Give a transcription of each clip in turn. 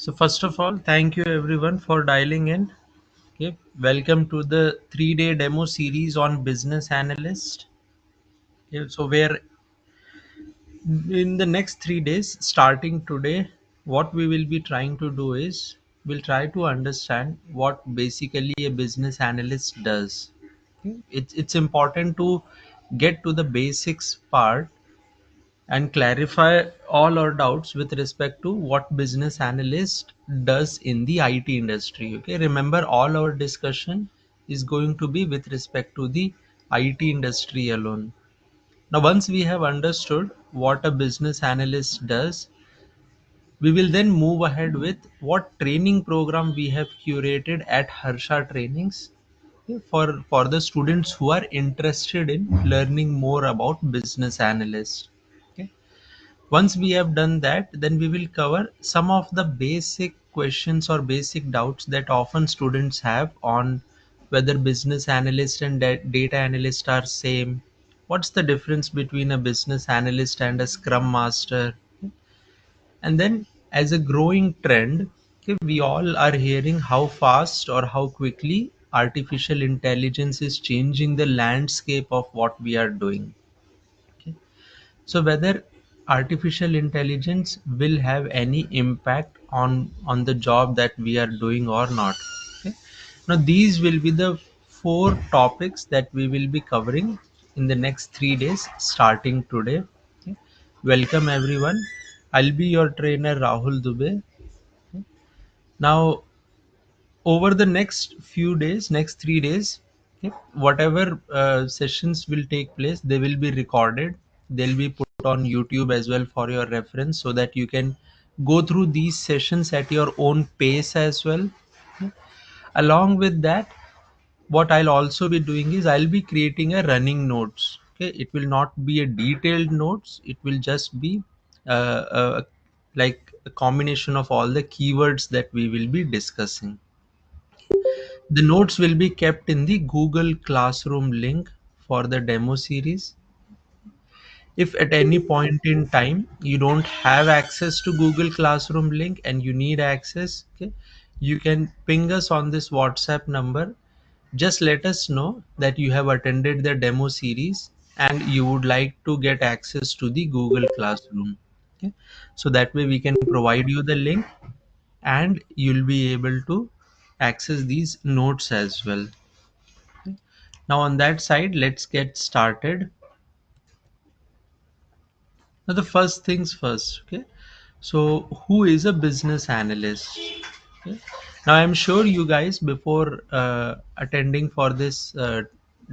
So first of all, thank you everyone for dialing in. Okay, welcome to the 3-day demo series on Business Analyst. Okay, so where in the next 3 days, starting today, what we will be trying to do is we'll try to understand what basically a business analyst does. Okay, it's important to get to the basics part and clarify all our doubts with respect to what business analyst does in the IT industry. Okay, remember all our discussion is going to be with respect to the IT industry alone. Now, once we have understood what a business analyst does, we will then move ahead with what training program we have curated at Harsha Trainings, okay, for the students who are interested in learning more about business analyst. Okay, once we have done that, then we will cover some of the basic questions or basic doubts that often students have on whether business analyst and data analyst are same. What's the difference between a business analyst and a scrum master? And then as a growing trend, okay, we all are hearing how fast or how quickly artificial intelligence is changing the landscape of what we are doing. Okay, so whether artificial intelligence will have any impact on the job that we are doing or not. Okay, now these will be the four topics that we will be covering in the next 3 days starting today. Okay, welcome everyone. I'll be your trainer Rahul Dubey. Now over the next few days, next 3 days, okay, whatever sessions will take place, they will be recorded. They'll be put on YouTube as well for your reference, so that you can go through these sessions at your own pace as well. Okay. Along with that, what I'll also be doing is I'll be creating a running notes. Okay, it will not be a detailed notes. It will just be like a combination of all the keywords that we will be discussing. The notes will be kept in the Google Classroom link for the demo series. If at any point in time you don't have access to Google Classroom link and you need access, okay, you can ping us on this WhatsApp number. Just let us know that you have attended the demo series and you would like to get access to the Google Classroom. Okay, so that way we can provide you the link and you'll be able to access these notes as well. Now on that side, let's get started. Now the first things first, okay? So who is a business analyst? Okay. Now I'm sure you guys before attending for this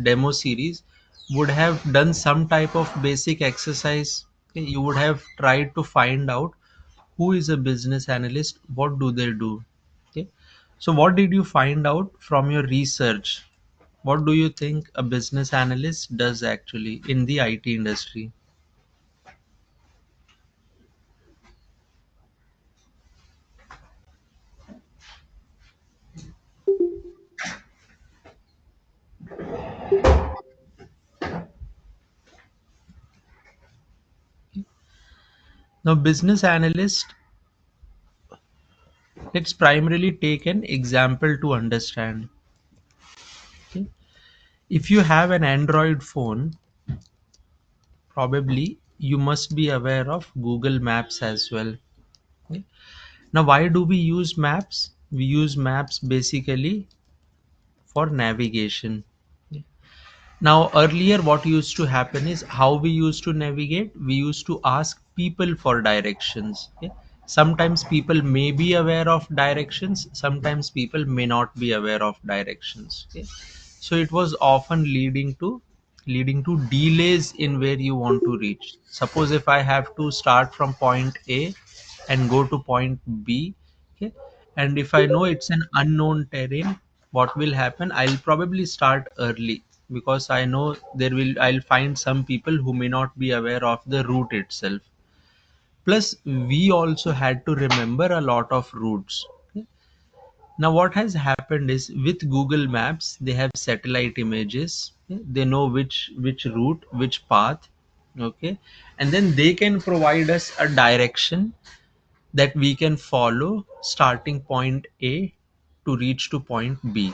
demo series would have done some type of basic exercise. Okay. You would have tried to find out who is a business analyst, what do they do? Okay. So what did you find out from your research? What do you think a business analyst does actually in the IT industry? Now, business analyst, let's primarily take an example to understand. Okay. If you have an Android phone, probably you must be aware of Google Maps as well. Okay. Now, why do we use maps? We use maps basically for navigation. Okay. Now, earlier, what used to happen is how we used to navigate. We used to ask people for directions. Okay? Sometimes people may be aware of directions. Sometimes people may not be aware of directions. Okay? So it was often leading to delays in where you want to reach. Suppose if I have to start from point A and go to point B, okay, and if I know it's an unknown terrain, what will happen? I'll probably start early because I know I'll find some people who may not be aware of the route itself. Plus, we also had to remember a lot of routes. Okay. Now, what has happened is with Google Maps, they have satellite images. Okay. They know which route, which path, okay, and then they can provide us a direction that we can follow starting point A to reach to point B.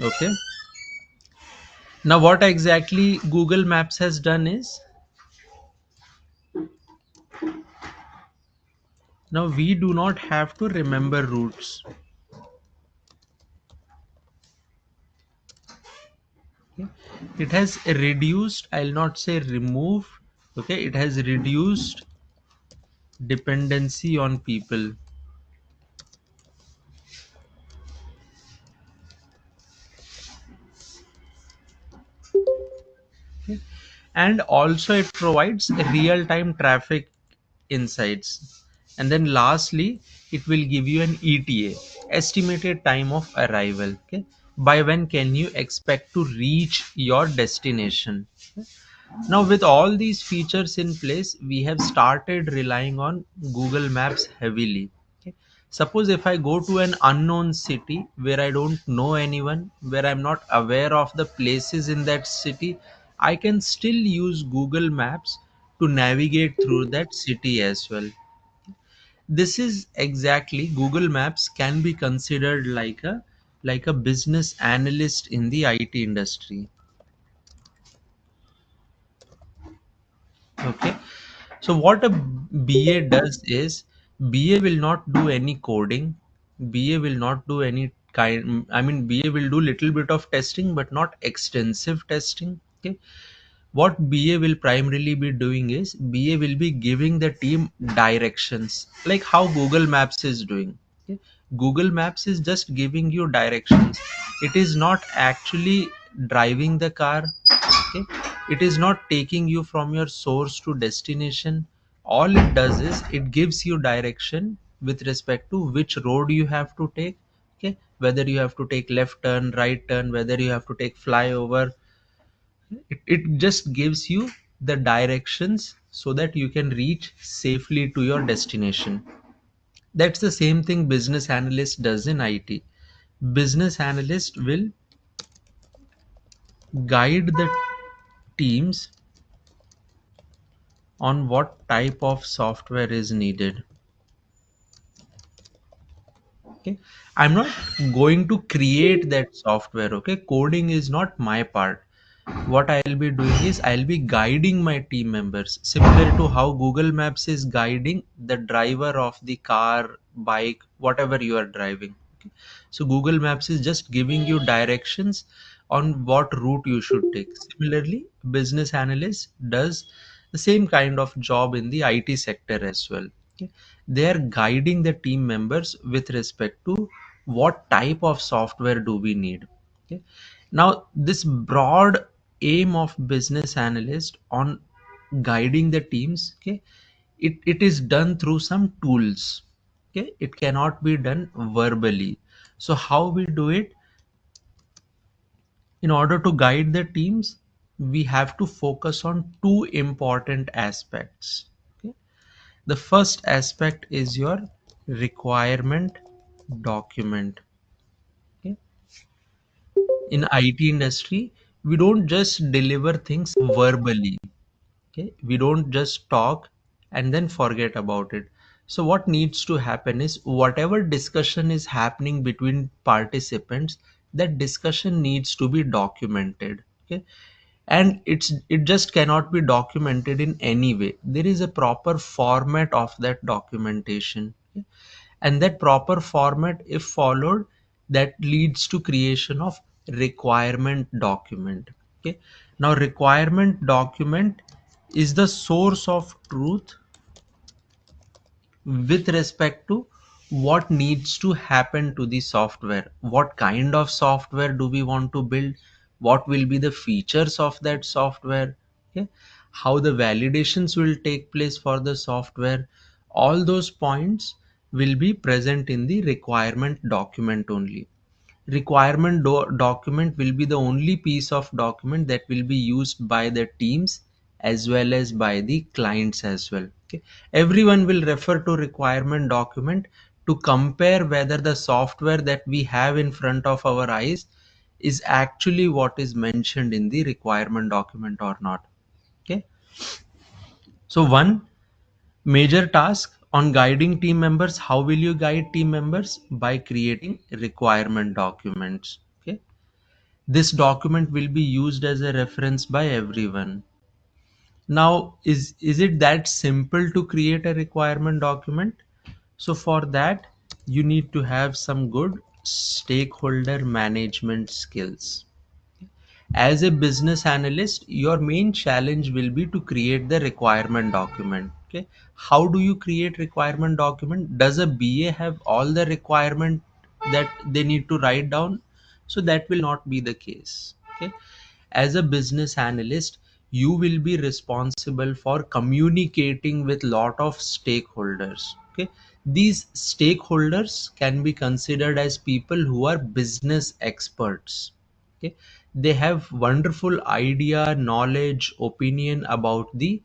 Okay. Now what exactly Google Maps has done is, now we do not have to remember routes. Okay. It has reduced, I'll not say remove, okay, it has reduced dependency on people. And also it provides real-time traffic insights. And then lastly, it will give you an ETA, estimated time of arrival. Okay, by when can you expect to reach your destination. Now with all these features in place, we have started relying on Google Maps heavily. Okay. Suppose if I go to an unknown city where I don't know anyone, where I'm not aware of the places in that city, I can still use Google Maps to navigate through that city as well. This is exactly, Google Maps can be considered like a business analyst in the IT industry. Okay. So what a BA does is, BA will not do any coding. BA will not do any kind. I mean, BA will do little bit of testing, but not extensive testing. Okay. What BA will primarily be doing is, BA will be giving the team directions, like how Google Maps is doing. Okay. Google Maps is just giving you directions. It is not actually driving the car. Okay. It is not taking you from your source to destination. All it does is it gives you direction with respect to which road you have to take. Okay, whether you have to take left turn, right turn, whether you have to take flyover. It just gives you the directions so that you can reach safely to your destination. That's the same thing business analyst does in IT. Business analyst will guide the teams on what type of software is needed. Okay, I'm not going to create that software. Okay, coding is not my part. What I'll be doing is, I'll be guiding my team members, similar to how Google Maps is guiding the driver of the car, bike, whatever you are driving. Okay. So Google Maps is just giving you directions on what route you should take. Similarly, business analyst does the same kind of job in the IT sector as well. Okay. They are guiding the team members with respect to what type of software do we need. Okay. Now this broad aim of business analyst on guiding the teams, okay, it is done through some tools. Okay, it cannot be done verbally. So how we do it? In order to guide the teams, we have to focus on two important aspects. Okay, the first aspect is your requirement document. Okay, in IT industry, we don't just deliver things verbally. Okay, we don't just talk and then forget about it. So what needs to happen is, whatever discussion is happening between participants, that discussion needs to be documented. Okay, and it just cannot be documented in any way. There is a proper format of that documentation. Okay? And that proper format, if followed, that leads to creation of requirement document. Okay, now requirement document is the source of truth with respect to what needs to happen to the software, what kind of software do we want to build, what will be the features of that software. Okay, how the validations will take place for the software. All those points will be present in the requirement document only. Requirement document will be the only piece of document that will be used by the teams as well as by the clients as well. Okay, everyone will refer to requirement document to compare whether the software that we have in front of our eyes is actually what is mentioned in the requirement document or not. Okay, so one major task On guiding team members, how will you guide team members? By creating requirement documents. Okay, this document will be used as a reference by everyone. Now, is it that simple to create a requirement document? So for that, you need to have some good stakeholder management skills. As a business analyst, your main challenge will be to create the requirement document. Okay, how do you create requirement document? Does a BA have all the requirement that they need to write down? So that will not be the case. Okay, as a business analyst, you will be responsible for communicating with lot of stakeholders. Okay, these stakeholders can be considered as people who are business experts. Okay, they have wonderful idea, knowledge, opinion about the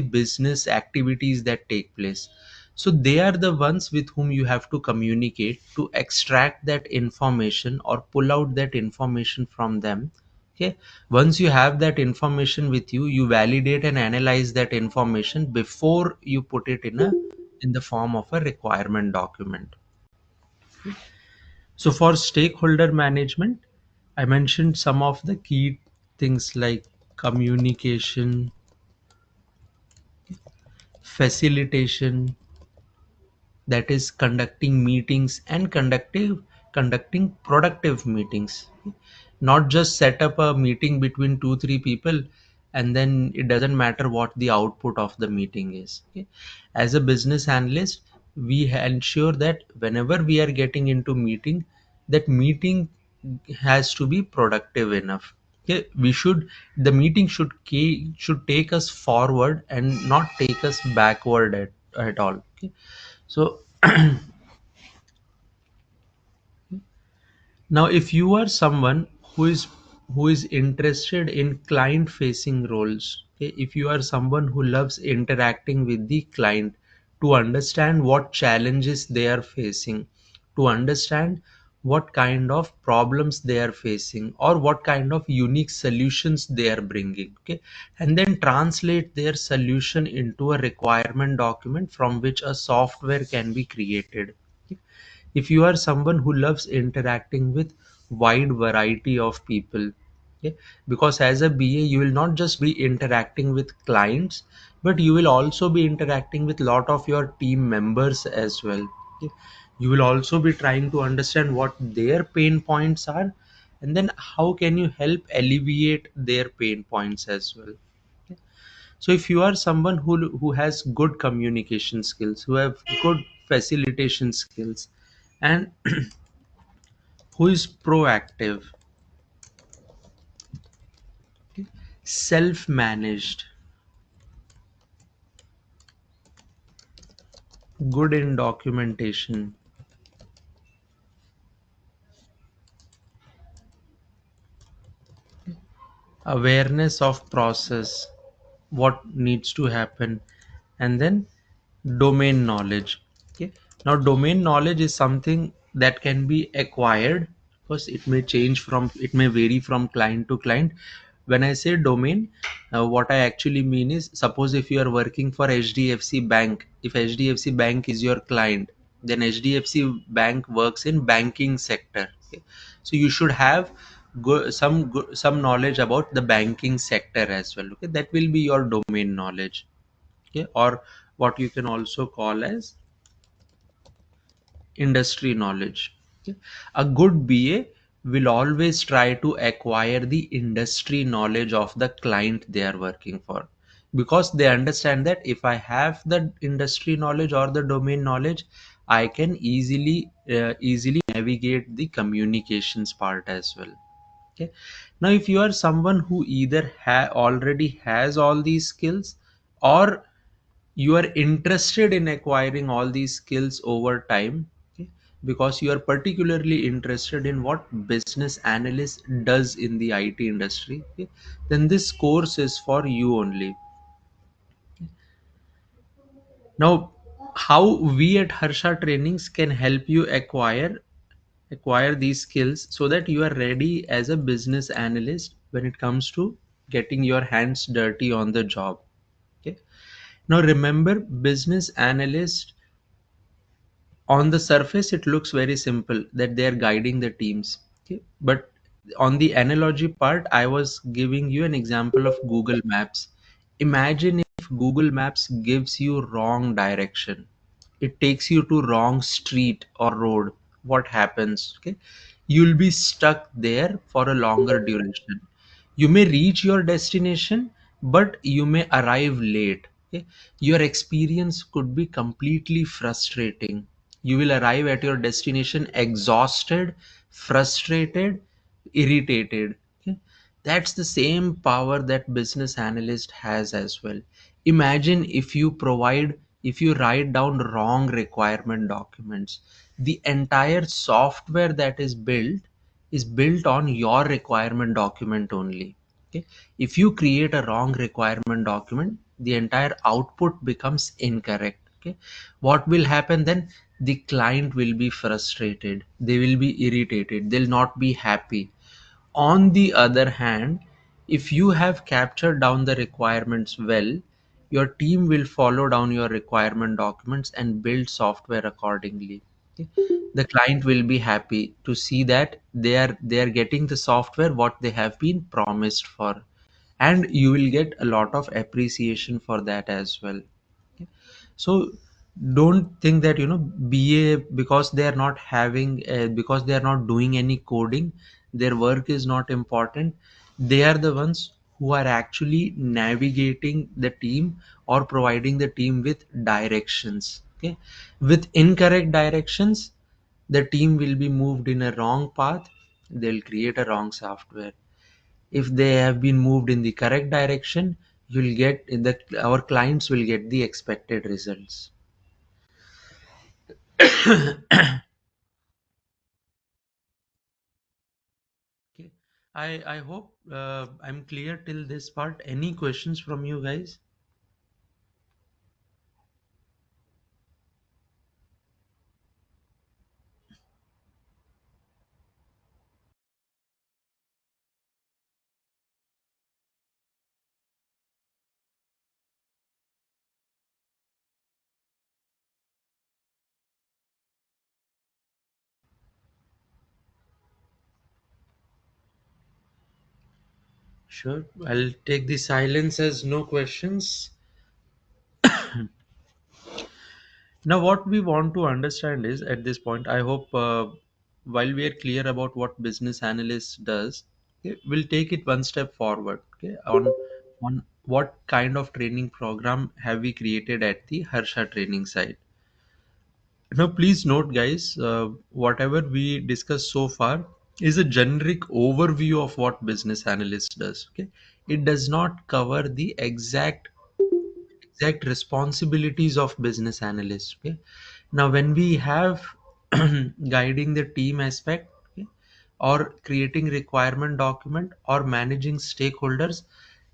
business activities that take place. So they are the ones with whom you have to communicate to extract that information or pull out that information from them. Okay, once you have that information with you, you validate and analyze that information before you put it in the form of a requirement document. So for stakeholder management, I mentioned some of the key things like communication, facilitation, that is conducting meetings and conducting productive meetings. Not just set up a meeting between two three people and then it doesn't matter what the output of the meeting is. Okay, as a business analyst, we ensure that whenever we are getting into meeting, that meeting has to be productive enough. Okay, the meeting should take us forward and not take us backward at all. Okay, so now if you are someone who is interested in client facing roles, okay, if you are someone who loves interacting with the client to understand what challenges they are facing, to understand what kind of problems they are facing or what kind of unique solutions they are bringing, okay, and then translate their solution into a requirement document from which a software can be created. Okay, if you are someone who loves interacting with wide variety of people, okay, because as a BA you will not just be interacting with clients, but you will also be interacting with lot of your team members as well. Okay, you will also be trying to understand what their pain points are and then how can you help alleviate their pain points as well. Okay, so if you are someone who has good communication skills, who have good facilitation skills, and who is proactive, self managed, good in documentation, awareness of process, what needs to happen, and then domain knowledge. Okay, now domain knowledge is something that can be acquired because it may vary from client to client. When I say domain, what I actually mean is, suppose if you are working for HDFC bank, if HDFC bank is your client, then HDFC bank works in banking sector. Okay, so you should have some knowledge about the banking sector as well. Okay, that will be your domain knowledge. Okay, or what you can also call as industry knowledge. Okay, a good BA will always try to acquire the industry knowledge of the client they are working for, because they understand that if I have the industry knowledge or the domain knowledge, I can easily navigate the communications part as well. Okay, now if you are someone who either already has all these skills, or you are interested in acquiring all these skills over time, okay, because you are particularly interested in what business analyst does in the IT industry, okay, then this course is for you only. Now, how we at Harsha Trainings can help you acquire these skills so that you are ready as a business analyst when it comes to getting your hands dirty on the job. Okay, Now remember, business analyst, on the surface it looks very simple that they are guiding the teams. Okay, but on the analogy part, I was giving you an example of Google Maps. Imagine if Google Maps gives you wrong direction, it takes you to wrong street or road. What happens? Okay, you'll be stuck there for a longer duration. You may reach your destination, but you may arrive late. Okay, your experience could be completely frustrating. You will arrive at your destination exhausted, frustrated, irritated. Okay, that's the same power that business analyst has as well. Imagine if you write down wrong requirement documents, the entire software that is built on your requirement document only. Okay, if you create a wrong requirement document, the entire output becomes incorrect. Okay, what will happen then? The client will be frustrated, they will be irritated, they'll not be happy. On the other hand, if you have captured down the requirements well, your team will follow down your requirement documents and build software accordingly. Okay? The client will be happy to see that they are getting the software what they have been promised for, and you will get a lot of appreciation for that as well. Okay? So don't think that BA, because they are not having because they are not doing any coding, their work is not important. They are the ones who are actually navigating the team or providing the team with directions. Okay, with incorrect directions, the team will be moved in a wrong path, they'll create a wrong software. If they have been moved in the correct direction, you'll get the our clients will get the expected results. Okay. I hope I'm clear till this part. Any questions from you guys? Sure. I'll take the silence as no questions. Now, what we want to understand is at this point, I hope while we are clear about what business analyst does, okay, we'll take it one step forward. Okay, on what kind of training program have we created at the Harsha training side. Now, please note, guys, whatever we discussed so far is a generic overview of what business analyst does. Okay, it does not cover the exact responsibilities of business analyst. Okay, now when we have guiding the team aspect, okay, or creating requirement document or managing stakeholders,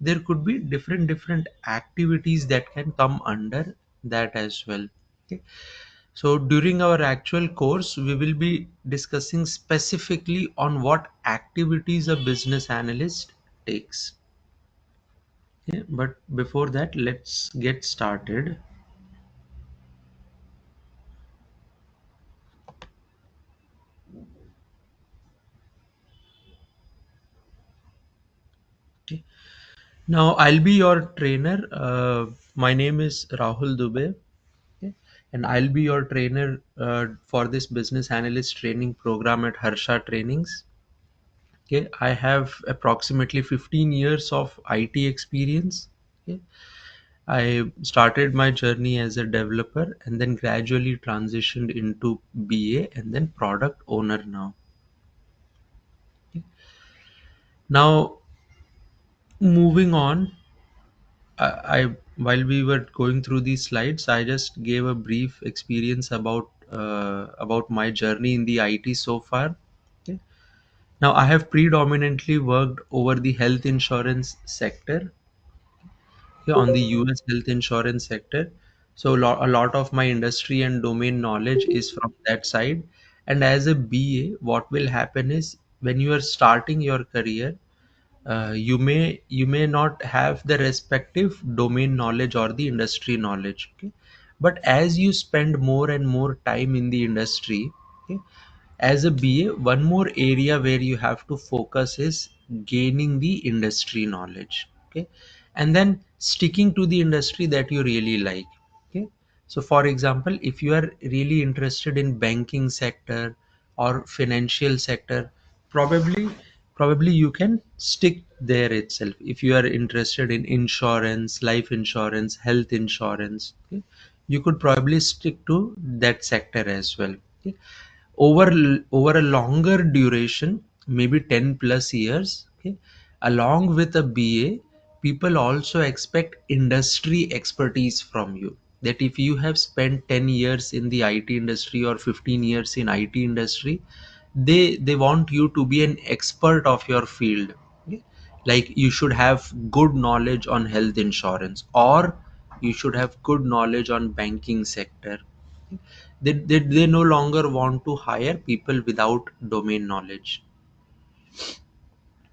there could be different activities that can come under that as well. Okay, so during our actual course, we will be discussing specifically on what activities a business analyst takes. Yeah, but before that, let's get started. Okay. Now, I'll be your trainer. My name is Rahul Dubey, okay, and I'll be your trainer for this business analyst training program at Harsha Trainings. Okay, I have approximately 15 years of IT experience. Okay, I started my journey as a developer and then gradually transitioned into BA and then product owner now. Okay. Now, moving on, I while we were going through these slides, I just gave a brief experience about my journey in the IT so far. Okay. Now, I have predominantly worked over the health insurance sector, okay, on the US health insurance sector. So a lot of my industry and domain knowledge is from that side. And as a BA, what will happen is when you are starting your career, You may not have the respective domain knowledge or the industry knowledge, okay? But as you spend more and more time in the industry, okay, as a BA, one more area where you have to focus is gaining the industry knowledge, okay, and then sticking to the industry that you really like, okay. So for example, if you are really interested in banking sector or financial sector, probably probably you can stick there itself. If you are interested in insurance, life insurance, health insurance, okay, you could probably stick to that sector as well, okay. Over a longer duration, maybe 10 plus years, okay, along with a BA, people also expect industry expertise from you. That if you have spent 10 years in the IT industry or 15 years in IT industry, they want you to be an expert of your field, okay? Like you should have good knowledge on health insurance, or you should have good knowledge on banking sector. They no longer want to hire people without domain knowledge.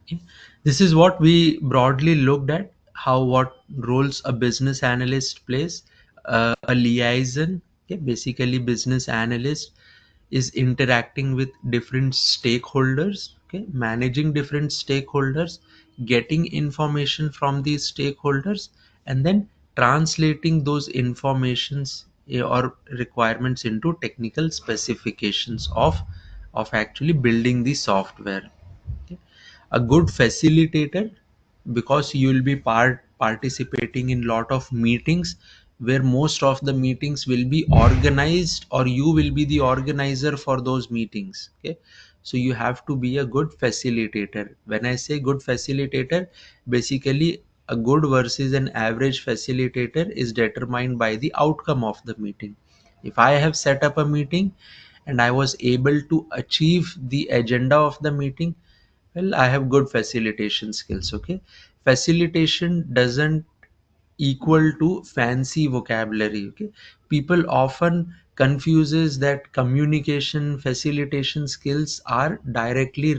Okay. This is what we broadly looked at, how what roles a business analyst plays. A liaison, okay, basically business analyst is interacting with different stakeholders, okay, managing different stakeholders, getting information from these stakeholders, and then translating those informations or requirements into technical specifications of actually building the software. Okay. A good facilitator, because you will be participating in lot of meetings where most of the meetings will be organized, or you will be the organizer for those meetings, okay. So you have to be a good facilitator. When I say good facilitator, basically a good versus an average facilitator is determined by the outcome of the meeting. If I have set up a meeting and I was able to achieve the agenda of the meeting, well, I have good facilitation skills, okay. Facilitation doesn't equal to fancy vocabulary, okay. People often confuses that communication facilitation skills are directly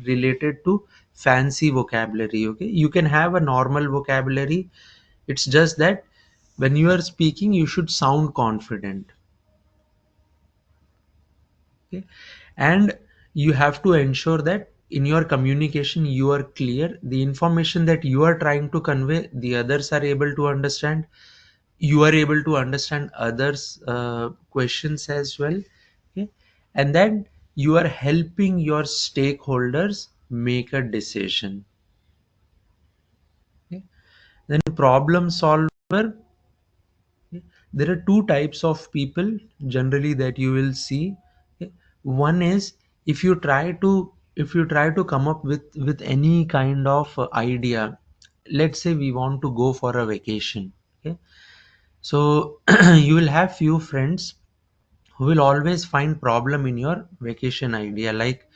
related to fancy vocabulary, okay. You can have a normal vocabulary. It's just that when you are speaking, you should sound confident, okay. And you have to ensure that in your communication you are clear. The information that you are trying to convey, the others are able to understand. You are able to understand others questions as well, okay. And then you are helping your stakeholders make a decision, okay. Then problem solver. Okay. There are two types of people generally that you will see. Okay. One is, if you try to come up with any kind of idea. Let's say we want to go for a vacation, okay. So you will have few friends who will always find problem in your vacation idea, like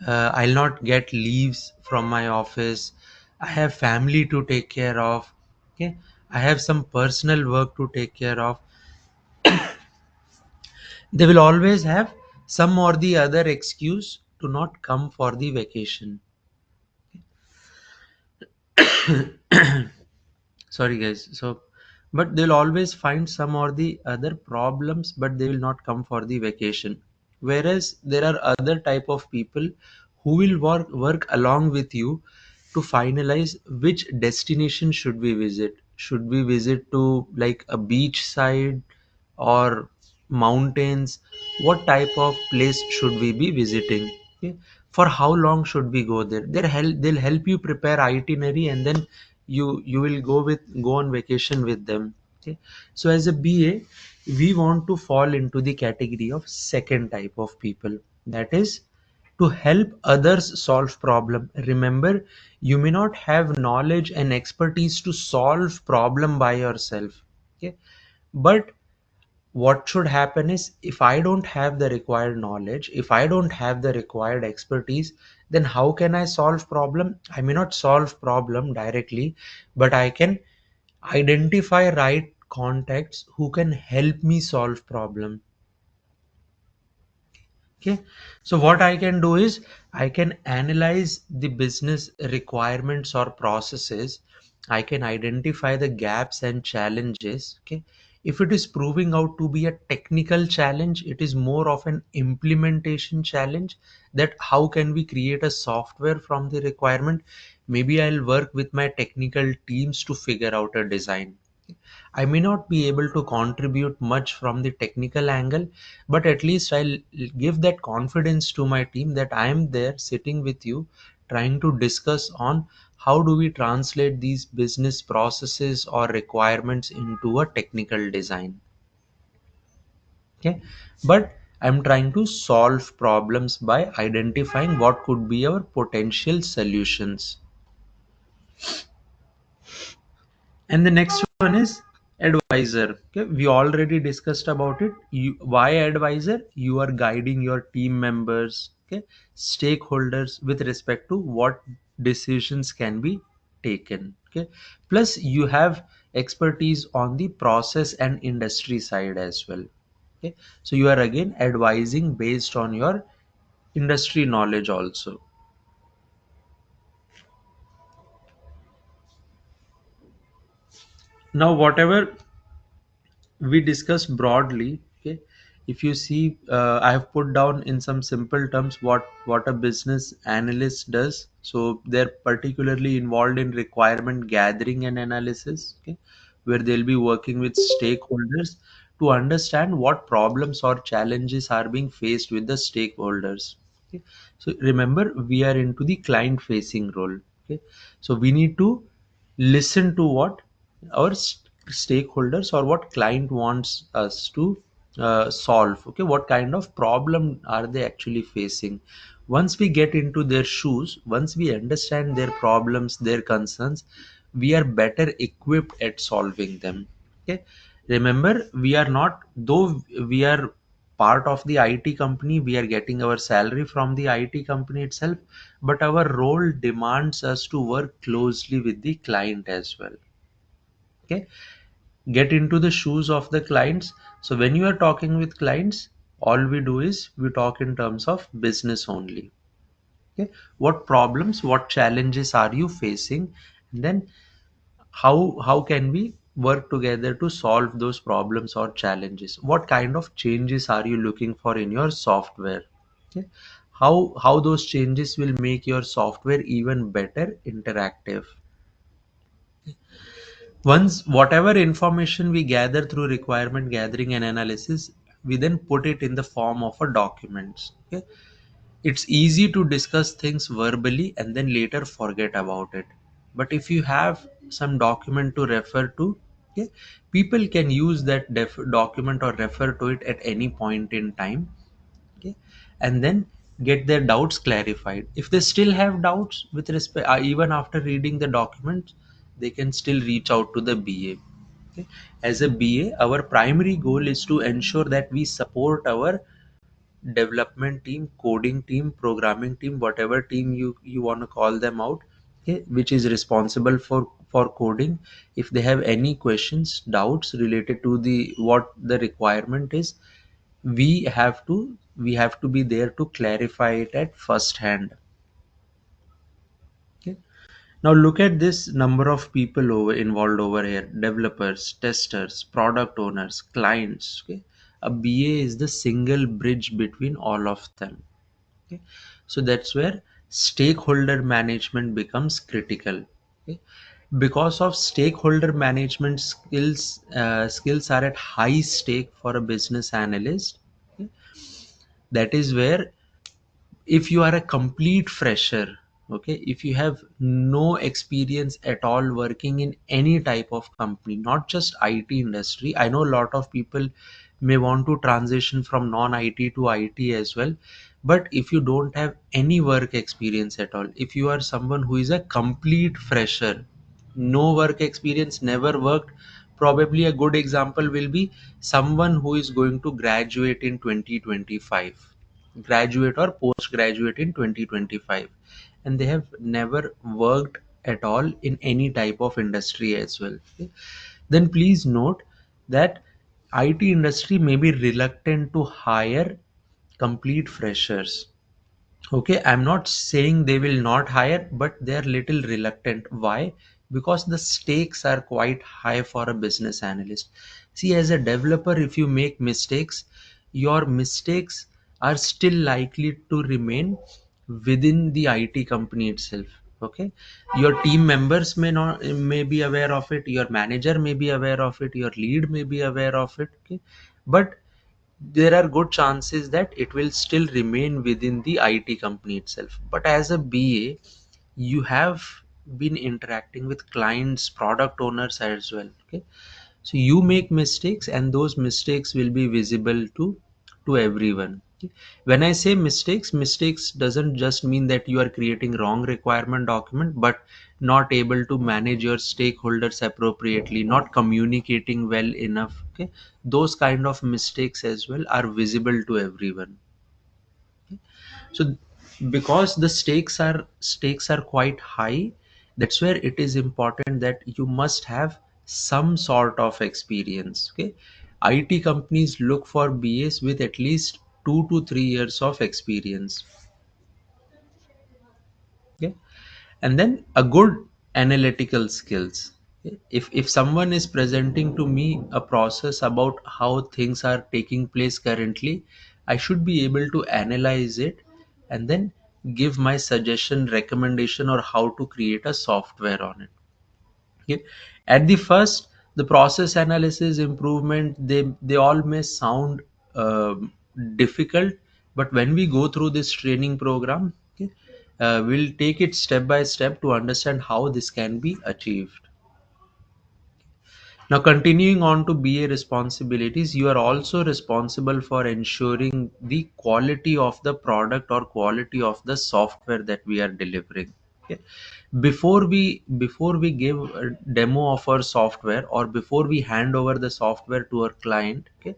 I'll not get leaves from my office, I have family to take care of, okay, I have some personal work to take care of. They will always have some or the other excuse to not come for the vacation. Sorry guys. So but they'll always find some or the other problems, but they will not come for the vacation. Whereas there are other type of people who will work along with you to finalize which destination should we visit. Should we visit to like a beach side or mountains? What type of place should we be visiting, okay? For how long should we go there? They'll help you prepare itinerary, and then you will go on vacation with them, okay. So as a BA, we want to fall into the category of second type of people, that is to help others solve problem. Remember, you may not have knowledge and expertise to solve problem by yourself, okay. But what should happen is, if I don't have the required knowledge, if I don't have the required expertise, then how can I solve problem? I may not solve problem directly, but I can identify right contacts who can help me solve problem. Okay, so what I can do is I can analyze the business requirements or processes. I can identify the gaps and challenges. Okay, if it is proving out to be a technical challenge, it is more of an implementation challenge. That how can we create a software from the requirement? Maybe I'll work with my technical teams to figure out a design. I may not be able to contribute much from the technical angle, but at least I'll give that confidence to my team that I am there sitting with you, trying to discuss on how do we translate these business processes or requirements into a technical design. Okay, but I'm trying to solve problems by identifying what could be our potential solutions. And the next one is advisor. Okay, we already discussed about it. Why advisor? You are guiding your team members, okay, stakeholders with respect to what decisions can be taken. Okay, plus you have expertise on the process and industry side as well. Okay, so you are again advising based on your industry knowledge also. Now, whatever we discussed broadly, okay, if you see, I have put down in some simple terms what a business analyst does. So they're particularly involved in requirement gathering and analysis, okay, where they'll be working with stakeholders to understand what problems or challenges are being faced with the stakeholders. Okay, so remember, we are into the client facing role. Okay, so we need to listen to what our stakeholders or what client wants us to solve. Okay, what kind of problem are they actually facing? Once we get into their shoes, once we understand their problems, their concerns, we are better equipped at solving them. Okay, remember, we are not, though we are part of the IT company, we are getting our salary from the IT company itself, but our role demands us to work closely with the client as well. Okay, get into the shoes of the clients. So when you are talking with clients, all we do is we talk in terms of business only. Okay, what problems, what challenges are you facing, and then how can we work together to solve those problems or challenges? What kind of changes are you looking for in your software? Okay, how those changes will make your software even better interactive. Once whatever information we gather through requirement gathering and analysis, we then put it in the form of a document. Okay, it's easy to discuss things verbally and then later forget about it, but if you have some document to refer to, okay, people can use that document or refer to it at any point in time. Okay, and then get their doubts clarified. If they still have doubts with respect, even after reading the document, they can still reach out to the BA. Okay, as a BA, our primary goal is to ensure that we support our development team, coding team, programming team, whatever team you want to call them out, okay, which is responsible for coding. If they have any questions, doubts related to the what the requirement is, we have to be there to clarify it at first hand. Okay, now look at this number of people over involved over here: developers, testers, product owners, clients. Okay, a BA is the single bridge between all of them. Okay, so that's where stakeholder management becomes critical. Okay, because of stakeholder management skills are at high stake for a business analyst. Okay, that is where, if you are a complete fresher, okay, if you have no experience at all working in any type of company, not just IT industry, I know a lot of people may want to transition from non IT to IT as well, but if you don't have any work experience at all, if you are someone who is a complete fresher, no work experience, never worked, probably a good example will be someone who is going to graduate in 2025, graduate or postgraduate in 2025, and they have never worked at all in any type of industry as well. Okay, then please note that IT industry may be reluctant to hire complete freshers. Okay, I'm not saying they will not hire, but they're little reluctant. Why? Because the stakes are quite high for a business analyst. See, as a developer, if you make mistakes, your mistakes are still likely to remain within the IT company itself. Okay, your team members may be aware of it, your manager may be aware of it, your lead may be aware of it. Okay, but there are good chances that it will still remain within the IT company itself. But as a BA, you have been interacting with clients, product owners as well. Okay, so you make mistakes, and those mistakes will be visible to everyone. Okay? When I say mistakes doesn't just mean that you are creating wrong requirement document, but not able to manage your stakeholders appropriately, not communicating well enough. Okay, those kind of mistakes as well are visible to everyone. So because the stakes are quite high, that's where it is important that you must have some sort of experience. Okay, IT companies look for BAs with at least 2 to 3 years of experience. Okay, and then a good analytical skills. Okay? If someone is presenting to me a process about how things are taking place currently, I should be able to analyze it and then give my suggestion, recommendation, or how to create a software on it. Okay, at the first, the process analysis improvement, they all may sound difficult, but when we go through this training program, okay, we'll take it step by step to understand how this can be achieved. Now, continuing on to BA responsibilities, you are also responsible for ensuring the quality of the product or quality of the software that we are delivering. Okay. Before we give a demo of our software, or before we hand over the software to our client, okay,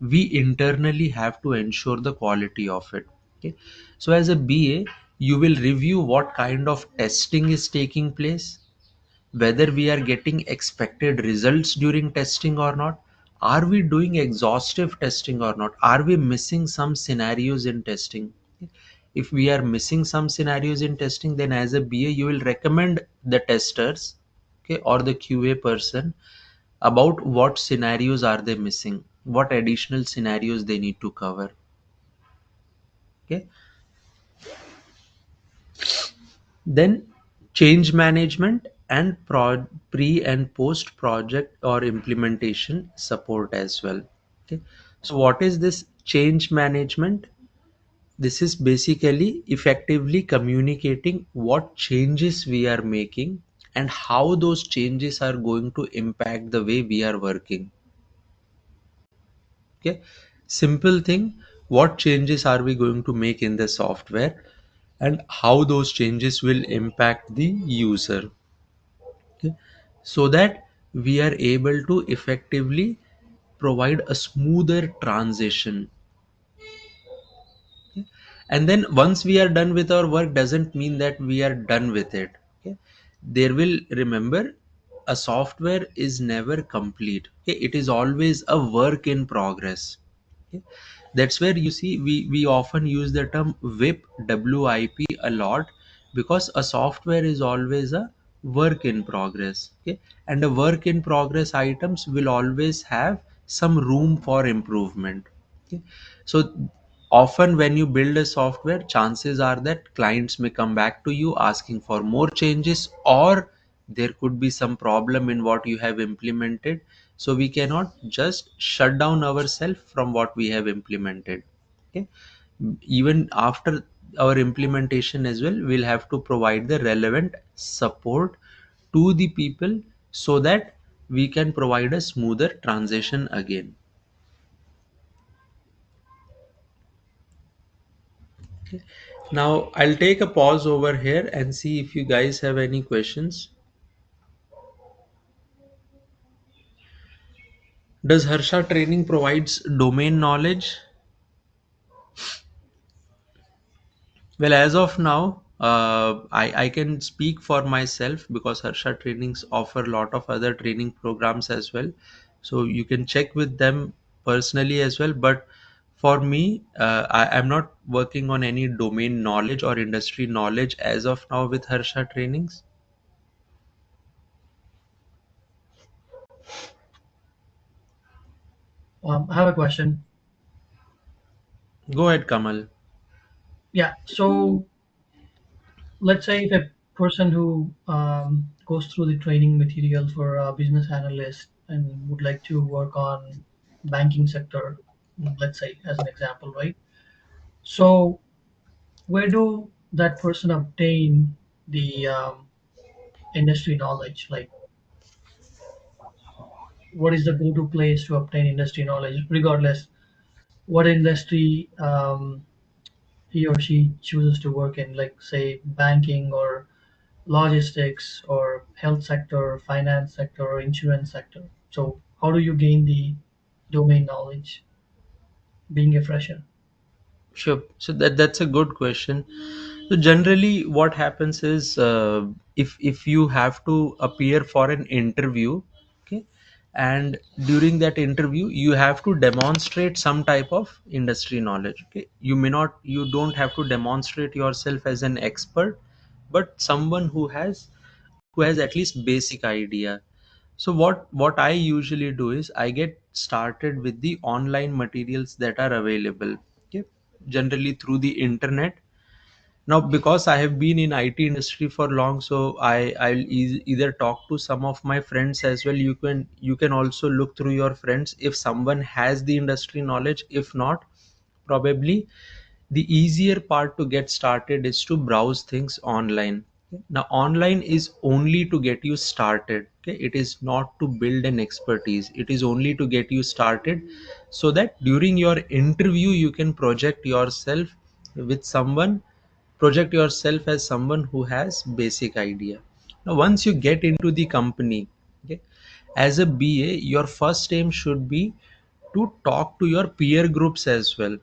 we internally have to ensure the quality of it. Okay. So as a BA, you will review what kind of testing is taking place, whether we are getting expected results during testing or not. Are we doing exhaustive testing or not? Are we missing some scenarios in testing? If we are missing some scenarios in testing, then as a BA, you will recommend the testers, okay, or the QA person about what scenarios are they missing, what additional scenarios they need to cover. Okay, then change management and pre and post project or implementation support as well. Okay, so what is this change management? This is basically effectively communicating what changes we are making and how those changes are going to impact the way we are working. Okay, simple thing, what changes are we going to make in the software and how those changes will impact the user. Okay, so that we are able to effectively provide a smoother transition. And then once we are done with our work, doesn't mean that we are done with it. Okay, there will, remember, a software is never complete. Okay, it is always a work in progress. Okay, that's where you see we often use the term WIP a lot, because a software is always a work in progress. Okay, and the work in progress items will always have some room for improvement. Okay, so often when you build a software, chances are that clients may come back to you asking for more changes, or there could be some problem in what you have implemented. So we cannot just shut down ourselves from what we have implemented. Okay, even after our implementation as well, we'll have to provide the relevant support to the people so that we can provide a smoother transition again. Now I'll take a pause over here and see if you guys have any questions. Does Harsha Training provides domain knowledge? Well, as of now, I can speak for myself because Harsha Trainings offer a lot of other training programs as well. So you can check with them personally as well. But For me, I'm not working on any domain knowledge or industry knowledge as of now with Harsha Trainings. I have a question. Go ahead, Kamal. Yeah, so let's say if a person who goes through the training material for a business analyst and would like to work on banking sector, let's say as an example, right? So where do that person obtain the industry knowledge? Like, what is the go-to place to obtain industry knowledge, regardless what industry he or she chooses to work in, like say banking or logistics or health sector, finance sector, or insurance sector. So how do you gain the domain knowledge being a fresher? Sure. So that's a good question. So generally, what happens is, if you have to appear for an interview, okay, and during that interview you have to demonstrate some type of industry knowledge. Okay, you don't have to demonstrate yourself as an expert, but someone who has at least basic idea. So what I usually do is I get started with the online materials that are available, okay, generally through the internet. Now, because I have been in IT industry for long, so I'll either talk to some of my friends as well. You can also look through your friends if someone has the industry knowledge. If not, probably the easier part to get started is to browse things online. Now, online is only to get you started. Okay, it is not to build an expertise. It is only to get you started, so that during your interview you can with someone project yourself as someone who has basic idea. Now, once you get into the company, okay, as a BA, your first aim should be to talk to your peer groups as well.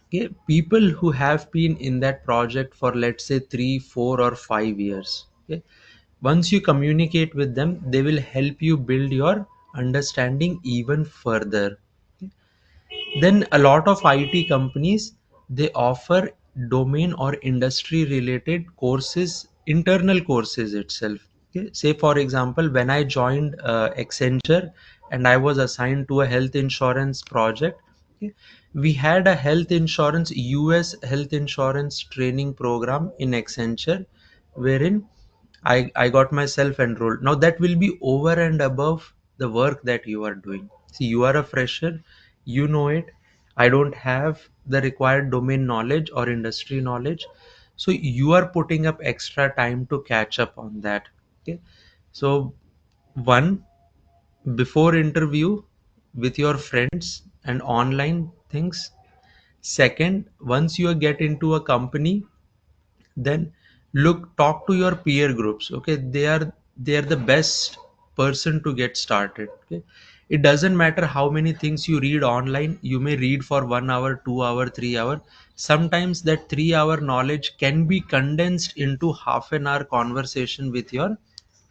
Okay, people who have been in that project for, let's say, 3, 4, or 5 years. Okay, once you communicate with them, they will help you build your understanding even further. Then a lot of IT companies, they offer domain or industry related courses, internal courses itself. Okay, say for example, when I joined Accenture and I was assigned to a health insurance project, okay, we had a US health insurance training program in Accenture, wherein I got myself enrolled. Now that will be over and above the work that you are doing. See, you are a fresher, you know it. I don't have the required domain knowledge or industry knowledge. So you are putting up extra time to catch up on that. Okay. So one, before interview with your friends and online things. Second, once you get into a company, then talk to your peer groups. Okay, they are the best person to get started. Okay, it doesn't matter how many things you read online. You may read for 1 hour, 2 hour, 3 hour. Sometimes that 3 hour knowledge can be condensed into half an hour conversation with your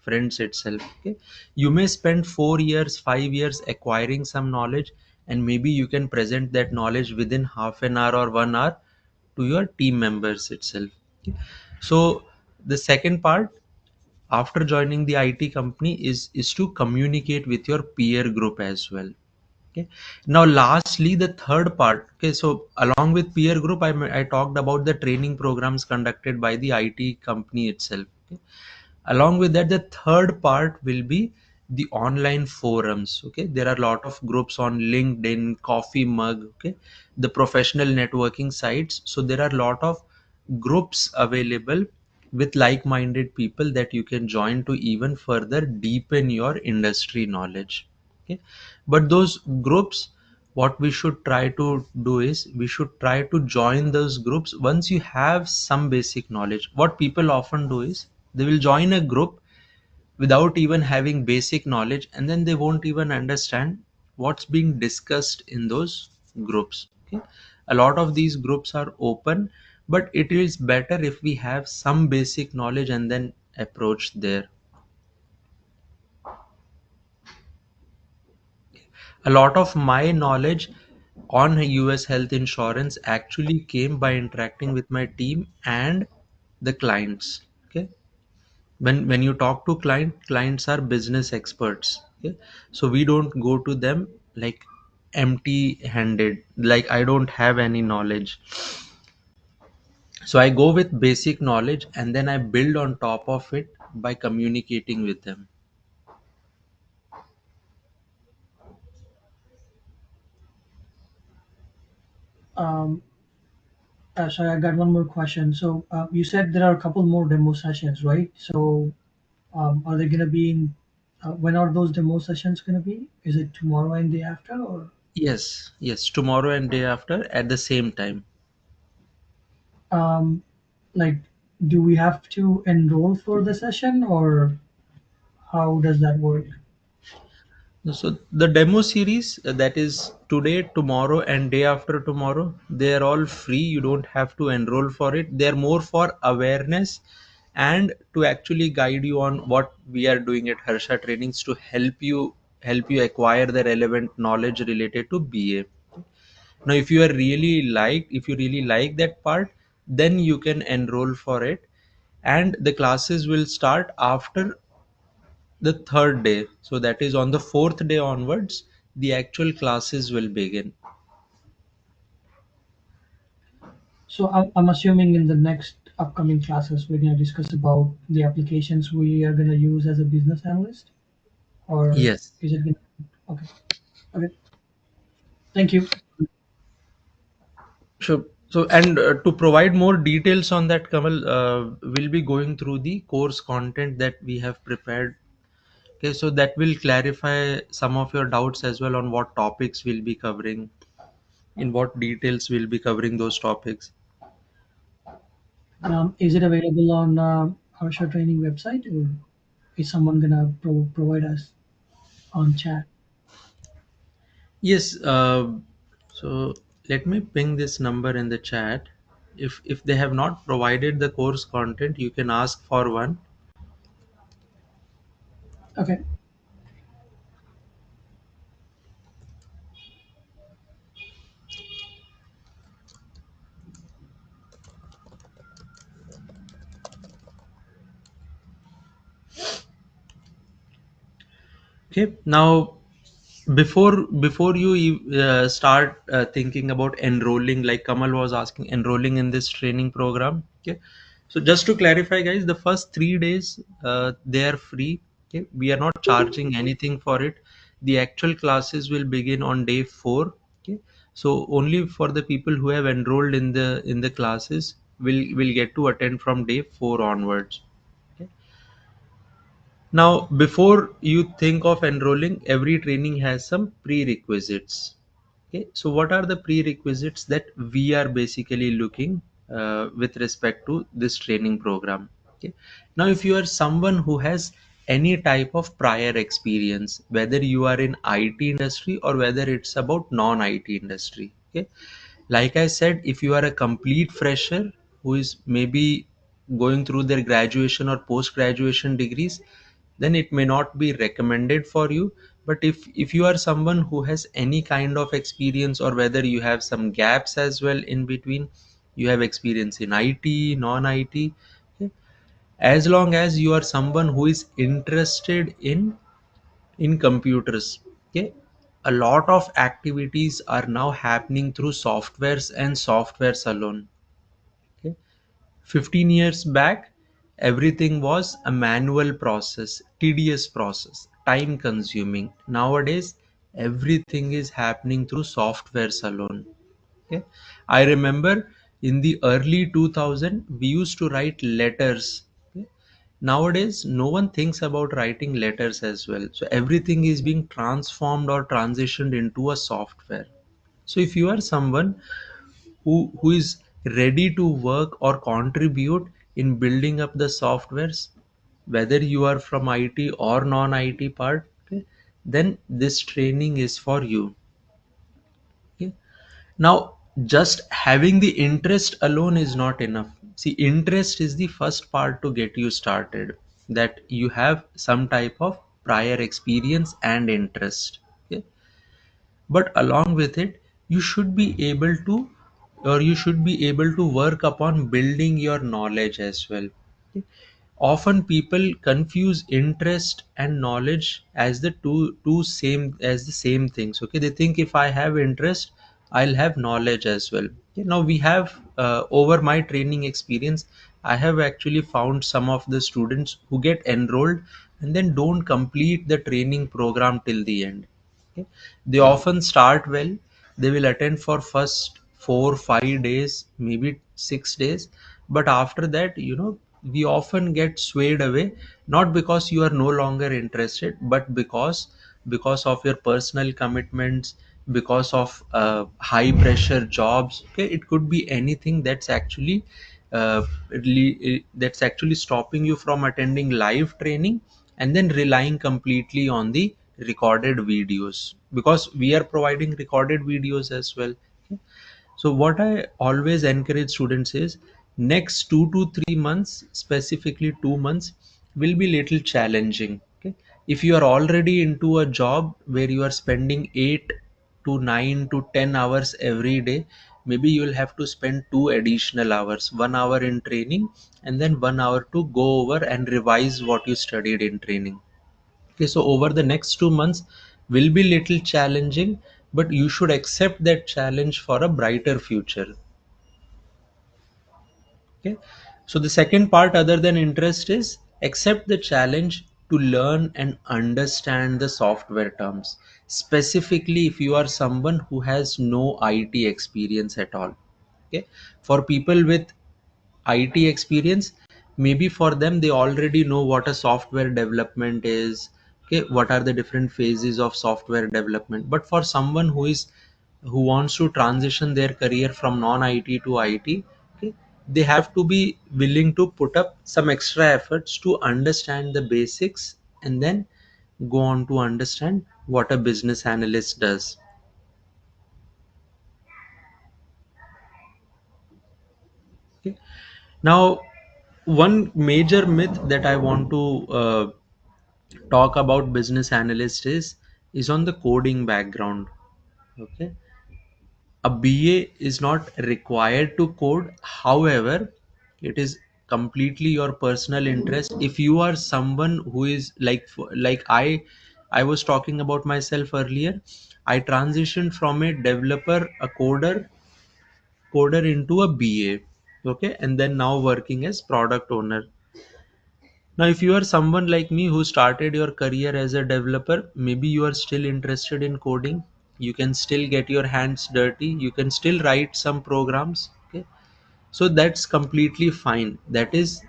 friends itself. Okay, you may spend 4 years, 5 years acquiring some knowledge, and maybe you can present that knowledge within half an hour or 1 hour to your team members itself. Okay. So the second part after joining the IT company is to communicate with your peer group as well. Okay. Now, lastly, the third part. Okay, so along with peer group, I talked about the training programs conducted by the IT company itself. Okay. Along with that, the third part will be the online forums. Okay, there are a lot of groups on LinkedIn, Coffee Mug. Okay, the professional networking sites. So there are a lot of groups available with like-minded people that you can join to even further deepen your industry knowledge. Okay, but those groups, what we should try to do is we should try to join those groups once you have some basic knowledge. What people often do is they will join a group without even having basic knowledge, and then they won't even understand what's being discussed in those groups. Okay, a lot of these groups are open, but it is better if we have some basic knowledge and then approach there. A lot of my knowledge on US health insurance actually came by interacting with my team and the clients. Okay, when you talk to clients are business experts. Okay, so we don't go to them like empty handed, like I don't have any knowledge. So I go with basic knowledge and then I build on top of it by communicating with them. Um, sorry, I got one more question. So you said there are a couple more demo sessions, right? So are they gonna be in? When are those demo sessions gonna be? Is it tomorrow and day after, or Yes, tomorrow and day after at the same time. um, like, do we have to enroll for the session, or how does that work? So the demo series, that is today, tomorrow, and day after tomorrow, they are all free. You don't have to enroll for it. They are more for awareness and to actually guide you on what we are doing at Harsha Trainings to help you acquire the relevant knowledge related to BA. Now, if you really like that part, then you can enroll for it, and the classes will start after the third day. So that is on the fourth day onwards, the actual classes will begin. So I'm assuming in the next upcoming classes we're gonna discuss about the applications we are gonna use as a business analyst, or Yes. is it gonna? Okay, okay. Thank you. Sure. So, and to provide more details on that, Kamal, we'll be going through the course content that we have prepared. Okay, so that will clarify some of your doubts as well on what topics we'll be covering, in what details we'll be covering those topics. Is it available on Harsha Training website, or is someone gonna provide us on chat? Yes. So let me ping this number in the chat. If they have not provided the course content, you can ask for one. Okay. Okay. Now, before you start thinking about enrolling, like Kamal was asking, enrolling in this training program. Okay. So just to clarify, guys, the first 3 days they are free. Okay. We are not charging anything for it. The actual classes will begin on day 4. Okay. So only for the people who have enrolled in the classes will get to attend from day 4 onwards. Okay. Now, before you think of enrolling, every training has some prerequisites. Okay, so what are the prerequisites that we are basically looking with respect to this training program? Okay, now if you are someone who has any type of prior experience, whether you are in IT industry or whether it's about non-IT industry, okay, like I said, if you are a complete fresher who is maybe going through their graduation or post graduation degrees, then it may not be recommended for you. But if you are someone who has any kind of experience, or whether you have some gaps as well in between, you have experience in IT, non IT, okay, as long as you are someone who is interested in computers, okay, a lot of activities are now happening through softwares and softwares alone. Okay, 15 years back, everything was a manual process, tedious process, time consuming. Nowadays, everything is happening through softwares alone. Okay, I remember in the early 2000 we used to write letters. Okay? Nowadays, no one thinks about writing letters as well. So everything is being transformed or transitioned into a software. So if you are someone who is ready to work or contribute in building up the softwares, whether you are from IT or non IT part, okay, then this training is for you. Okay? Now, just having the interest alone is not enough. See, interest is the first part to get you started, that you have some type of prior experience and interest. Okay? But along with it, you should be able to, or you should be able to work upon building your knowledge as well. Okay? Often people confuse interest and knowledge as the two same, as the same things. Okay, they think if I have interest, I'll have knowledge as well. Okay, now we have, over my training experience, I have actually found some of the students who get enrolled and then don't complete the training program till the end. Okay, they often start well, they will attend for first 4 5 days, maybe 6 days, but after that, we often get swayed away, not because you are no longer interested, but because of your personal commitments, because of high pressure jobs. Okay, it could be anything that's actually that's actually stopping you from attending live training and then relying completely on the recorded videos, because we are providing recorded videos as well. Okay? So what I always encourage students is, next 2 to 3 months, specifically 2 months, will be little challenging. Okay, if you are already into a job where you are spending 8 to 9 to 10 hours every day, maybe you will have to spend 2 additional hours, 1 hour in training and then 1 hour to go over and revise what you studied in training. Okay, so over the next 2 months will be little challenging, but you should accept that challenge for a brighter future. Okay, so the second part, other than interest, is accept the challenge to learn and understand the software terms, specifically if you are someone who has no IT experience at all. Okay, for people with IT experience, maybe for them they already know what a software development is. Okay, what are the different phases of software development, but for someone who wants to transition their career from non IT to IT, okay, they have to be willing to put up some extra efforts to understand the basics and then go on to understand what a business analyst does. Okay, now one major myth that I want to talk about business analyst is on the coding background. Okay, a BA is not required to code, however it is completely your personal interest. If you are someone who is like I was talking about myself earlier, I transitioned from a developer, a coder into a BA. Okay, and then now working as product owner. Now, if you are someone like me who started your career as a developer, maybe you are still interested in coding. You can still get your hands dirty. You can still write some programs. Okay, so that's completely fine. That is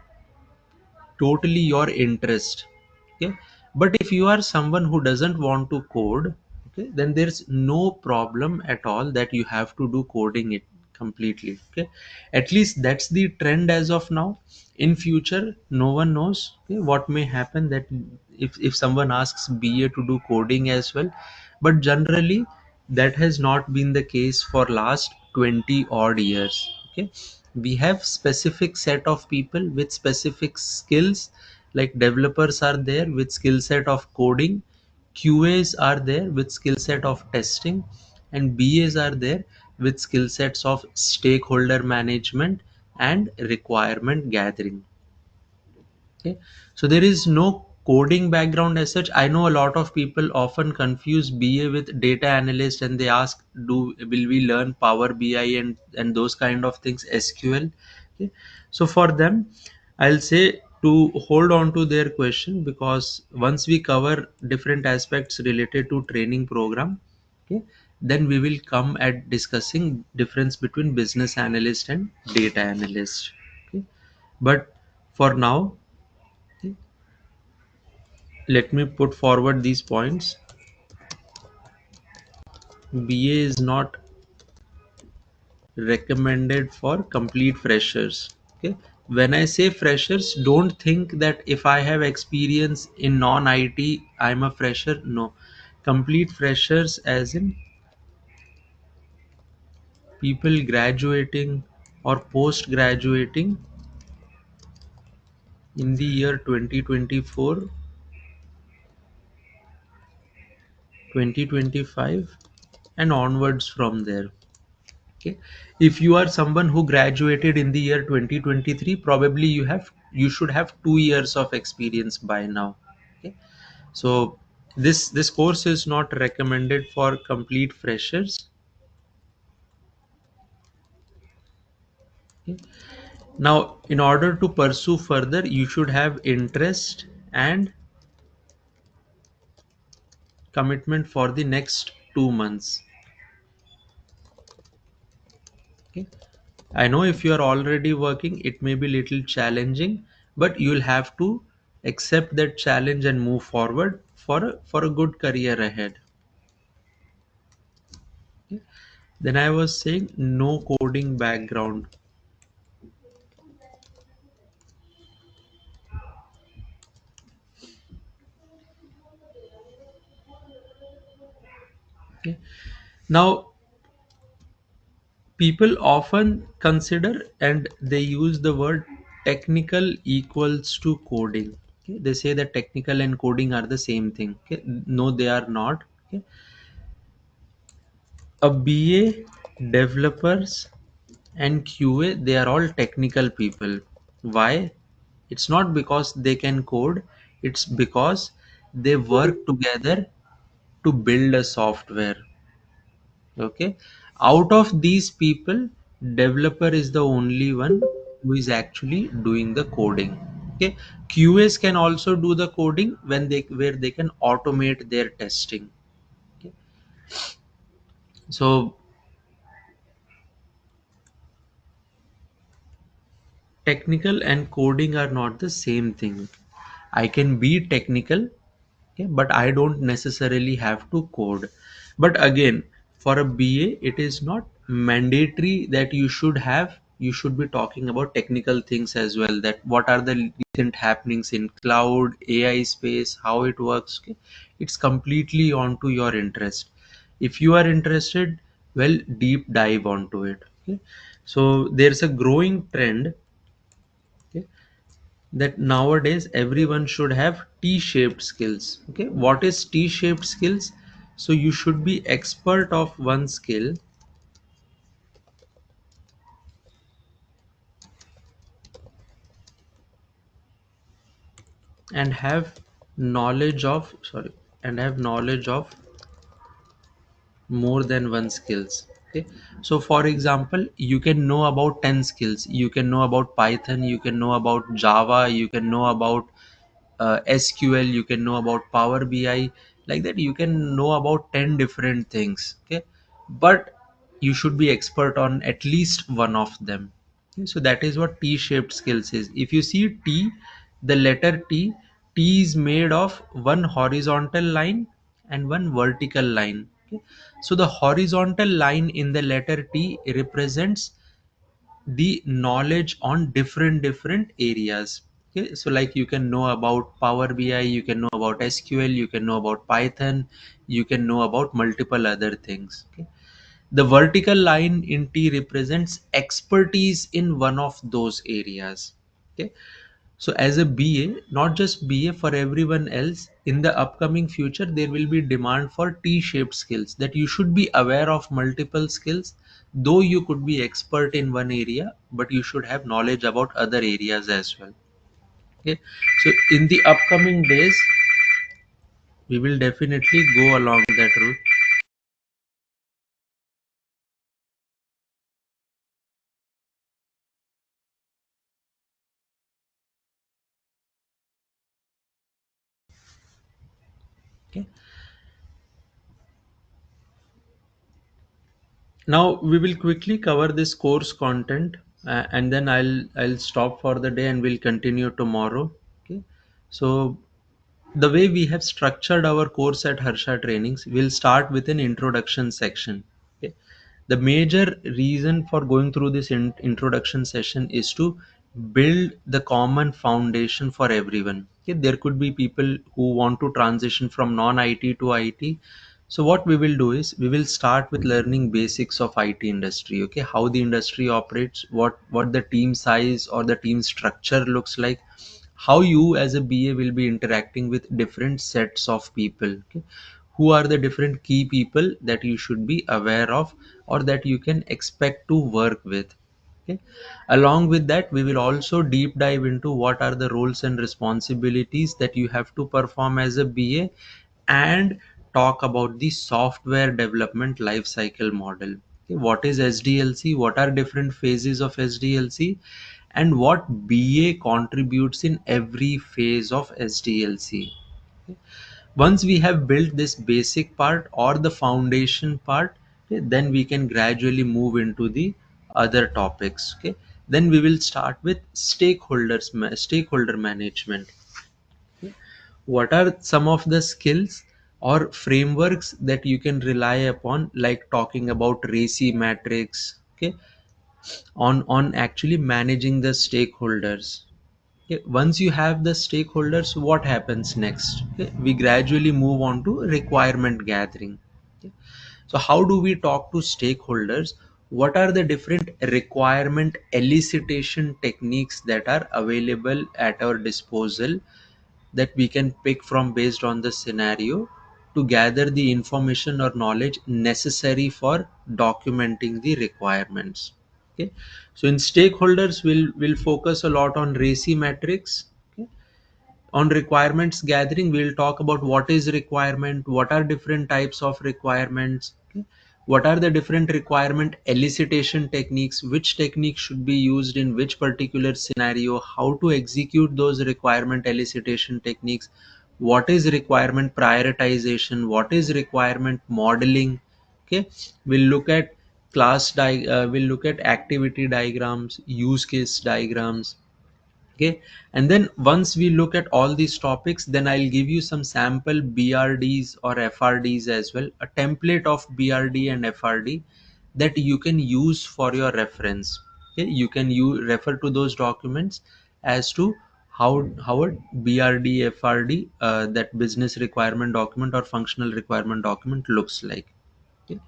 totally your interest. Okay, but if you are someone who doesn't want to code, okay, then there's no problem at all that you have to do coding it completely. Okay, at least that's the trend as of now. In future, no one knows, okay, what may happen, that if someone asks BA to do coding as well, but generally that has not been the case for last 20 odd years. Okay, we have specific set of people with specific skills, like developers are there with skill set of coding, QAs are there with skill set of testing, and BAs are there with skill sets of stakeholder management and requirement gathering. Okay, so there is no coding background as such. I know a lot of people often confuse BA with data analyst, and they ask, do will we learn Power BI and those kind of things, SQL? Okay, so for them, I'll say to hold on to their question, because once we cover different aspects related to training program, okay, then we will come at discussing difference between business analyst and data analyst. Okay, but for now, let me put forward these points. BA is not recommended for complete freshers. Okay. When I say freshers, don't think that if I have experience in non IT, I'm a fresher. No. Complete freshers, as in people graduating or post graduating in the year 2024, 2025, and onwards from there. Okay, if you are someone who graduated in the year 2023, probably you should have 2 years of experience by now. Okay, so this course is not recommended for complete freshers. Okay? Now, in order to pursue further, you should have interest and commitment for the next 2 months. Okay, I know if you are already working, it may be little challenging, but you'll have to accept that challenge and move forward for a good career ahead. Okay? Then I was saying no coding background. Okay? Now, people often consider and they use the word technical equals to coding. Okay? They say that technical and coding are the same thing. Okay? No, they are not. Okay? A BA, developers, and QA, they are all technical people. Why? It's not because they can code, it's because they work together to build a software. Okay, out of these people, developer is the only one who is actually doing the coding. Okay, QAs can also do the coding when they where they can automate their testing. Okay? So technical and coding are not the same thing. I can be technical, okay, but I don't necessarily have to code. But again, for a BA, it is not mandatory that you should be talking about technical things as well, that what are the recent happenings in cloud AI space, how it works. Okay? It's completely on to your interest. If you are interested, well, deep dive onto it. Okay? So there's a growing trend, okay, that nowadays everyone should have T-shaped skills. Okay, what is T-shaped skills? So you should be expert of one skill and have knowledge of sorry and have knowledge of more than one skills. Okay, so for example, you can know about 10 skills. You can know about Python, you can know about Java, you can know about SQL, you can know about Power BI, like that. You can know about 10 different things. Okay, but you should be expert on at least one of them. Okay? So that is what T-shaped skills is. If you see T, the letter T is made of one horizontal line and one vertical line. Okay? So the horizontal line in the letter T represents the knowledge on different areas. Okay, so like you can know about Power BI, you can know about SQL, you can know about Python, you can know about multiple other things. Okay, the vertical line in T represents expertise in one of those areas. Okay, so as a BA, not just BA, for everyone else in the upcoming future, there will be demand for T-shaped skills, that you should be aware of multiple skills, though you could be expert in one area, but you should have knowledge about other areas as well. Okay. So in the upcoming days, we will definitely go along that route. Okay. Now we will quickly cover this course content, and then I'll stop for the day and we'll continue tomorrow. Okay. So the way we have structured our course at Harsha Trainings, we'll start with an introduction section. Okay. The major reason for going through this introduction session is to build the common foundation for everyone. Okay. There could be people who want to transition from non-IT to IT. So what we will do is we will start with learning basics of IT industry. Okay, how the industry operates, what the team size or the team structure looks like, how you as a BA will be interacting with different sets of people. Okay, who are the different key people that you should be aware of or that you can expect to work with. Okay. Along with that, we will also deep dive into what are the roles and responsibilities that you have to perform as a BA, and talk about the software development life cycle model. Okay, what is SDLC? What are different phases of SDLC? And what BA contributes in every phase of SDLC. Once we have built this basic part or the foundation part, okay, then we can gradually move into the other topics. Okay, then we will start with stakeholder management. What are some of the skills or frameworks that you can rely upon, like talking about RACI matrix, okay, on actually managing the stakeholders. Okay, once you have the stakeholders, what happens next? Okay, we gradually move on to requirement gathering. Okay, so how do we talk to stakeholders? What are the different requirement elicitation techniques that are available at our disposal, that we can pick from based on the scenario, to gather the information or knowledge necessary for documenting the requirements? Okay, so in stakeholders, will focus a lot on RACI metrics. Okay, on requirements gathering, we'll talk about what is requirement, what are different types of requirements. Okay, what are the different requirement elicitation techniques, which technique should be used in which particular scenario, how to execute those requirement elicitation techniques, what is requirement prioritization, what is requirement modeling. Okay, we'll look at we'll look at activity diagrams, use case diagrams. Okay, and then once we look at all these topics, then I'll give you some sample BRDs or FRDs as well, a template of BRD and FRD that you can use for your reference. Okay, you can refer to those documents as to how a BRD FRD, that business requirement document or functional requirement document, looks like. Okay,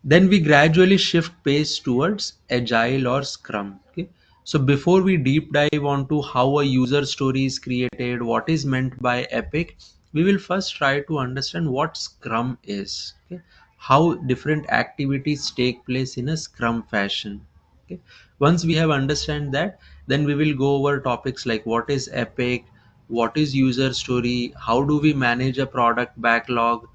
then we gradually shift pace towards agile or scrum. Okay, so before we deep dive onto how a user story is created, what is meant by epic, we will first try to understand what scrum is. Okay, how different activities take place in a scrum fashion. Okay, once we have understand that, then we will go over topics like what is epic, what is user story, how do we manage a product backlog.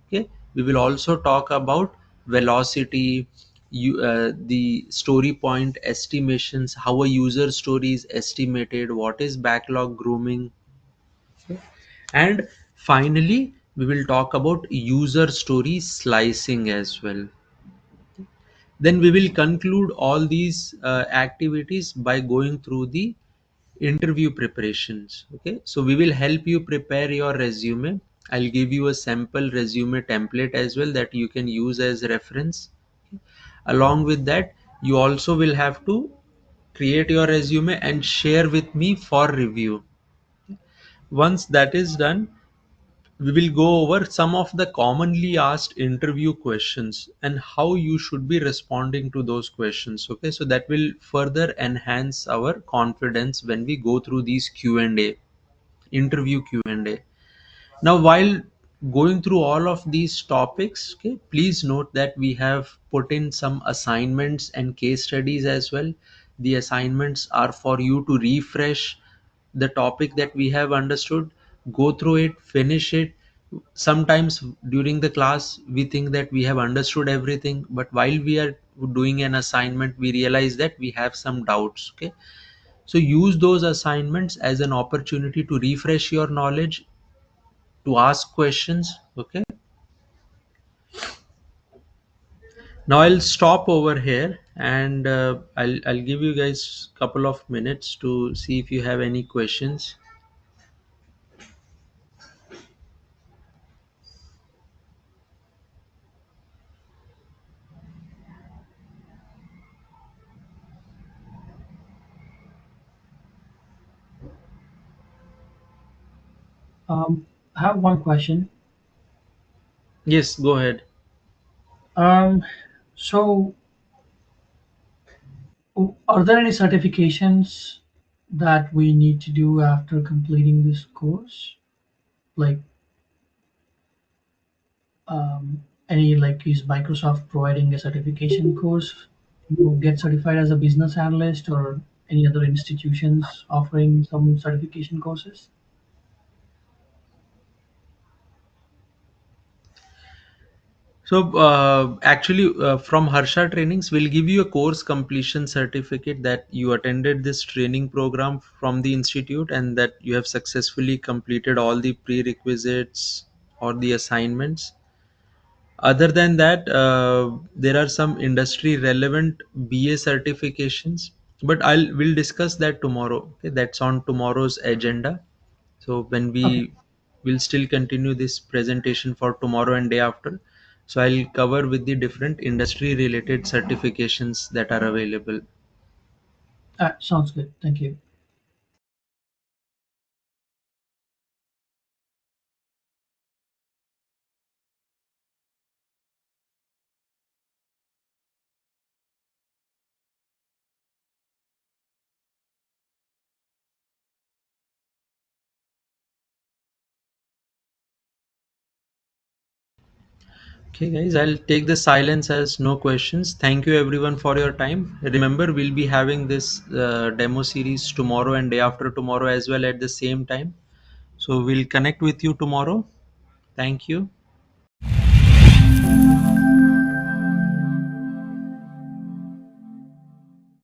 Okay, we will also talk about velocity, the story point estimations, how a user story is estimated, what is backlog grooming. Okay, and finally we will talk about user story slicing as well. Then we will conclude all these activities by going through the interview preparations. Okay, so we will help you prepare your resume. I'll give you a sample resume template as well that you can use as reference. Along with that, you also will have to create your resume and share with me for review. Once that is done, we will go over some of the commonly asked interview questions and how you should be responding to those questions. Okay, so that will further enhance our confidence when we go through these Q&A, interview Q&A. Now, while going through all of these topics, okay, please note that we have put in some assignments and case studies as well. The assignments are for you to refresh the topic that we have understood, go through it, finish it. Sometimes during the class, we think that we have understood everything, but while we are doing an assignment, we realize that we have some doubts. Okay, so use those assignments as an opportunity to refresh your knowledge, to ask questions. Okay, now I'll stop over here, and I'll give you guys a couple of minutes to see if you have any questions. I have one question. Yes, go ahead. Um, so, are there any certifications that we need to do after completing this course? Like, Any like is Microsoft providing a certification course to get certified as a business analyst, or any other institutions offering some certification courses? So actually, from Harsha Trainings, we'll give you a course completion certificate that you attended this training program from the institute and that you have successfully completed all the prerequisites or the assignments. Other than that, there are some industry relevant BA certifications, but we'll discuss that tomorrow. Okay, that's on tomorrow's agenda. So when Okay, we will still continue this presentation for tomorrow and day after, so I'll cover with the different industry related certifications that are available. sounds good. Thank you. Okay, guys, I'll take the silence as no questions. Thank you everyone for your time. Remember, we'll be having this demo series tomorrow and day after tomorrow as well at the same time. So we'll connect with you tomorrow. Thank you.